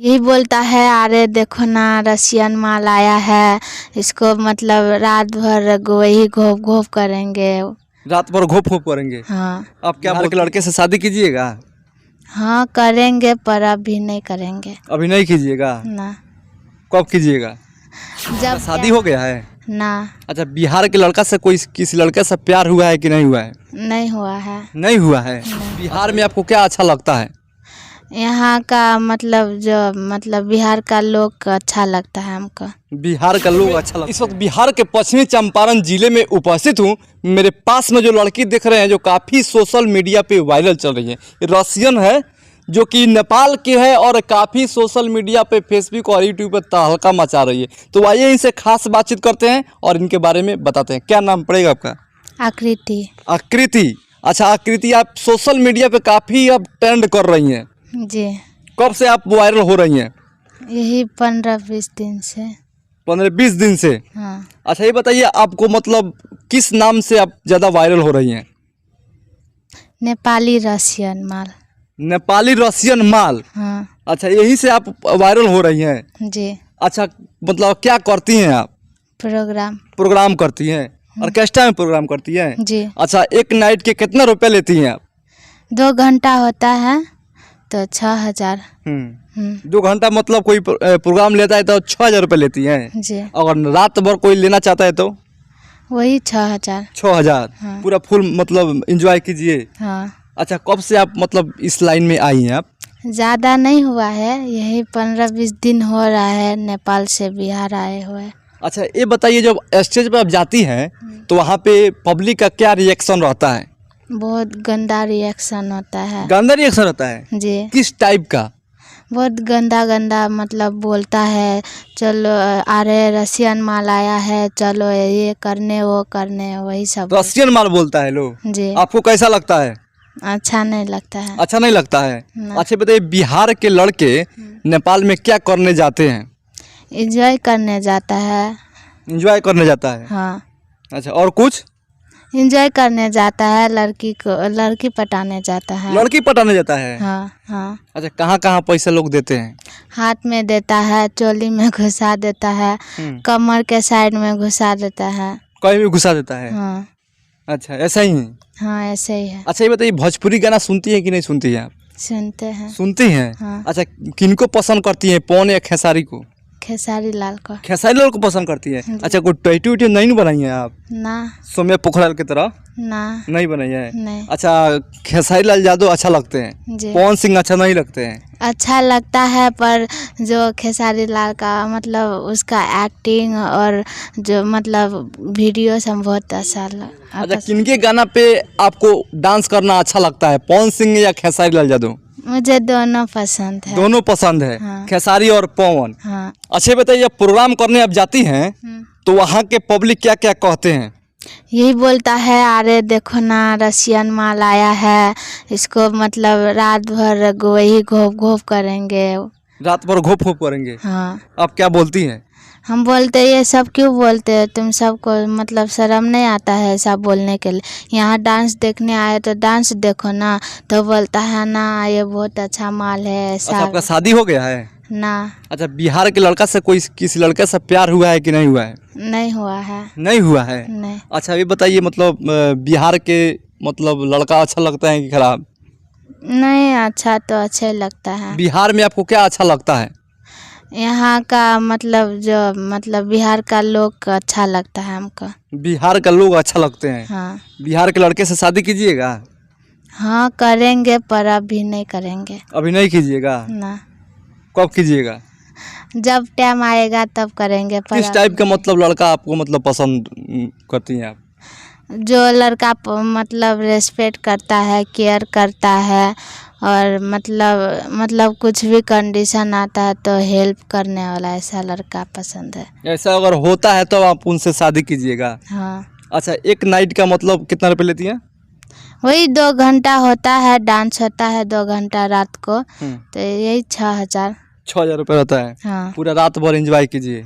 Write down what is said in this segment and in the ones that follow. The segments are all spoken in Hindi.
यही बोलता है, अरे देखो ना रसियन माल आया है, इसको मतलब रात भर वही घोप घोप करेंगे। रात भर घोप घोप करेंगे। हाँ। आप क्या बिहार के लड़के से शादी कीजिएगा? हाँ करेंगे, पर अभी नहीं करेंगे। अभी नहीं कीजिएगा? ना। कब कीजिएगा? जब शादी हो गया है? ना। अच्छा, बिहार के लड़का से कोई किसी लड़के से प्यार हुआ है कि नहीं हुआ है? नहीं हुआ है। नहीं हुआ है। बिहार में आपको क्या अच्छा लगता है? यहाँ का मतलब बिहार का लोग अच्छा लगता है हमको। बिहार का लोग अच्छा लगता है। इस वक्त बिहार के पश्चिमी चंपारण जिले में उपस्थित हूँ। मेरे पास में जो लड़की दिख रहे हैं, जो काफ़ी सोशल मीडिया पे वायरल चल रही है, रसियन है, जो कि नेपाल की है और काफ़ी सोशल मीडिया पे फेसबुक और यूट्यूब पर तहलका मचा रही है। तो आइए इनसे खास बातचीत करते हैं और इनके बारे में बताते हैं। क्या नाम पड़ेगा आपका? आकृति। आकृति। अच्छा आकृति, आप सोशल मीडिया पे काफ़ी अब ट्रेंड कर रही हैं। जी। कब से आप वायरल हो रही हैं? यही 15-20 दिन से। 15-20 दिन से? हाँ। अच्छा ये बताइए, आपको मतलब किस नाम से आप ज़्यादा वायरल हो रही हैं? नेपाली रसियन माल। नेपाली रसियन माल। हाँ। अच्छा, यही से आप वायरल हो रही हैं? जी। अच्छा, मतलब क्या करती हैं आप? प्रोग्राम करती हैं, ऑर्केस्ट्रा में प्रोग्राम करती हैं? जी। अच्छा, एक नाइट के कितना रुपए लेती हैं आप? 2 घंटा होता है तो 6000। 2 घंटा मतलब कोई प्रोग्राम लेता है तो 6000 रुपये लेती हैं? जी। अगर रात भर कोई लेना चाहता है तो? वही 6000। 6000। हाँ। पूरा फुल मतलब एंजॉय कीजिए। हाँ। अच्छा, कब से आप मतलब इस लाइन में आई हैं आप? ज़्यादा नहीं हुआ है, यही 15-20 दिन हो रहा है नेपाल से बिहार आए हुए। अच्छा ये बताइए, जब स्टेज पर आप जाती हैं तो वहाँ पे पब्लिक का क्या रिएक्शन रहता है? बहुत गंदा रिएक्शन होता है। गंदा रिएक्शन रहता है? जी। किस टाइप का? बहुत गंदा गंदा मतलब बोलता है, चलो अरे रसियन माल आया है, चलो ये करने वो करने, वही सब। रसियन माल बोलता है लोग? जी। आपको कैसा लगता है? अच्छा नहीं लगता है। अच्छा नहीं लगता है? ना। अच्छा बताइए, बिहार के लड़के नेपाल में क्या करने जाते हैं? एंजॉय करने जाता है। एंजॉय करने जाता है? हाँ। अच्छा, और कुछ? एंजॉय करने जाता है, लड़की पटाने जाता है। लड़की पटाने जाता है? हाँ हाँ। अच्छा, कहाँ कहाँ पैसे लोग देते हैं? हाथ में देता है, चोली में घुसा देता है, कमर के साइड में घुसा देता है। कहीं भी घुसा देता है? हाँ। अच्छा, ऐसा ही है? हाँ ऐसे ही है। अच्छा ये बताइए, भोजपुरी गाना सुनती है कि नहीं सुनती है आप? सुनते हैं। सुनती हैं? हाँ। अच्छा, किनको पसंद करती हैं, पवन या खेसारी को? खेसारी लाल को। खेसारी लाल को पसंद करती है? अच्छा, कोई टैटू वैटू नहीं बनाई है आप? ना। सौम्या पोखराल की तरह? ना। नहीं बनाई है? नहीं। अच्छा, खेसारी लाल यादव अच्छा लगते हैं, जी। पवन सिंह अच्छा नहीं लगते हैं? अच्छा लगता है, पर जो खेसारी लाल का मतलब उसका एक्टिंग और जो मतलब वीडियो सब बहुत अच्छा अच्छा, किनके गाना पे आपको डांस करना अच्छा लगता है, पवन सिंह या खेसारी लाल यादव? मुझे दोनों पसंद है। दोनों पसंद है? हाँ। खेसारी और पवन? हाँ। अच्छा बताइए, जब प्रोग्राम करने आप जाती हैं तो वहाँ के पब्लिक क्या क्या कहते हैं? यही बोलता है, अरे देखो ना रसियन माल आया है, इसको मतलब रात भर वही घोप घोप करेंगे। रात भर घोप घोप करेंगे? हाँ। आप क्या बोलती हैं? हम बोलते ये सब क्यों बोलते हो, तुम सबको मतलब शर्म नहीं आता है सब बोलने के लिए? यहाँ डांस देखने आए तो डांस देखो ना। तो बोलता है ना ये बहुत अच्छा माल है ऐसा। अच्छा, आपका शादी हो गया है? ना। अच्छा, बिहार के लड़का से कोई किसी लड़के से प्यार हुआ है कि नहीं हुआ है? नहीं हुआ है। नहीं हुआ है? नहीं। अच्छा ये बताइए, मतलब बिहार के मतलब लड़का अच्छा लगता है कि खराब? नहीं, अच्छा तो अच्छे लगता है। बिहार में आपको क्या अच्छा लगता है? यहाँ का मतलब बिहार का लोग अच्छा लगता है हमको। बिहार का लोग अच्छा लगते हैं? हाँ। बिहार के लड़के से शादी कीजिएगा? हाँ करेंगे, पर अभी नहीं करेंगे। अभी नहीं कीजिएगा? ना। कब कीजिएगा? जब टाइम आएगा तब करेंगे। पर किस टाइप का मतलब लड़का आपको मतलब पसंद करती हैं आप? जो लड़का मतलब रेस्पेक्ट करता है, केयर करता है, और मतलब कुछ भी कंडीशन आता है तो हेल्प करने वाला, ऐसा लड़का पसंद है। ऐसा अगर होता है तो आप उनसे शादी कीजिएगा? हाँ। अच्छा, एक नाइट का मतलब कितना रुपये लेती हैं? वही 2 घंटा होता है, डांस होता है 2 घंटा रात को, तो यही 6000। 6000 रुपये रहता है? हाँ। पूरा रात भर एंजॉय कीजिए,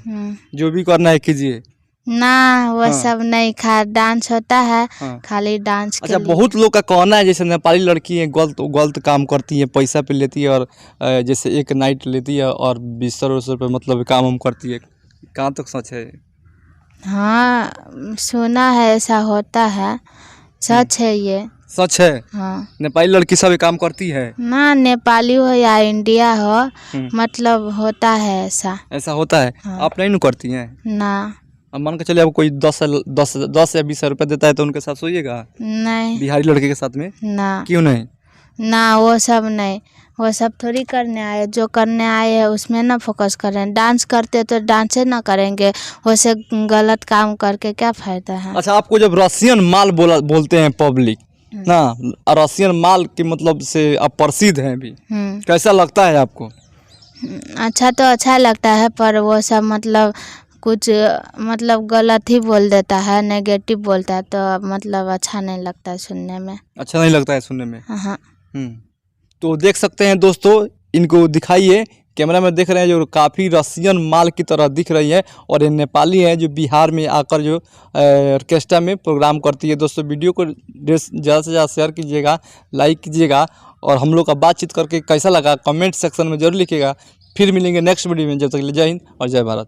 जो भी करना है कीजिए। ना वो हाँ। सब नहीं खा, डांस होता है हाँ। खाली डांस के अच्छा, लिए। बहुत लोग का कहना है जैसे नेपाली लड़की है गलत गलत काम करती है, पैसा पे लेती है और जैसे एक नाइट लेती है और 20 पे मतलब काम वाम करती है। कहाँ तक सच है? हाँ सुना है ऐसा होता है, सच है ये। सच है? हाँ नेपाली लड़की सब ये काम करती है? ना, नेपाली हो या इंडिया हो, हम्म। मतलब होता है ऐसा। ऐसा होता है? हाँ। आप नहीं न करती हैं? ना अब मान के चलिए अब कोई 10 या 20 रुपये देता है तो उनके साथ सोइएगा नहीं बिहारी लड़के के साथ में? ना क्यों नहीं? ना, वो सब नहीं, वो सब थोड़ी करने आए, जो करने आए हैं उसमें ना फोकस करें। डांस करते तो डांसे ना करेंगे, वैसे गलत काम करके क्या फ़ायदा है। अच्छा, आपको जब रसियन माल बोलते हैं पब्लिक ना, रसियन माल के मतलब से आप प्रसिद्ध हैं भी, कैसा लगता है आपको? अच्छा तो अच्छा लगता है, पर वो सब मतलब कुछ मतलब गलत ही बोल देता है, नेगेटिव बोलता है, तो मतलब अच्छा नहीं लगता है सुनने में। अच्छा नहीं लगता है सुनने में? हाँ तो देख सकते हैं दोस्तों, इनको दिखाइए, कैमरा में देख रहे हैं जो काफ़ी रसियन माल की तरह दिख रही है और ये नेपाली है जो बिहार में आकर जो ऑर्केस्ट्रा में प्रोग्राम करती है। दोस्तों वीडियो को ज़्यादा से ज़्यादा शेयर कीजिएगा, लाइक कीजिएगा और हम लोग का बातचीत करके कैसा लगा कमेंट सेक्शन में जरूर लिखिएगा। फिर मिलेंगे नेक्स्ट वीडियो में, जब तक के लिए जय हिंद और जय भारत।